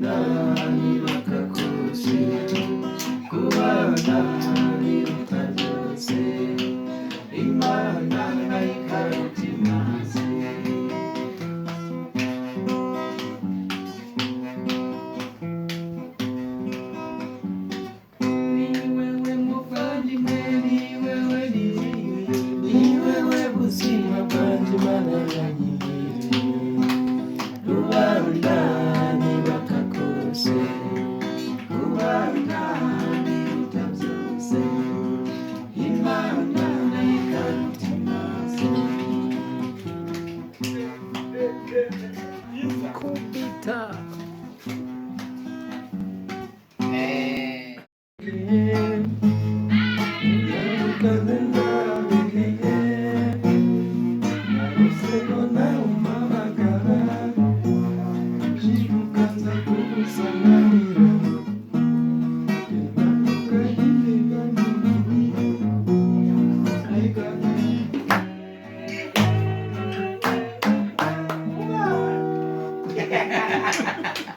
nani bakakuzi kubana biruta byose imana ikaruta imanzi ni wewe muvandimwe ni wewe buzima bwanjye imana yanyigiriye rubanda ntibakakose rubanda biruta byose imana ikaruta imanzi Kompita. Ha ha ha ha!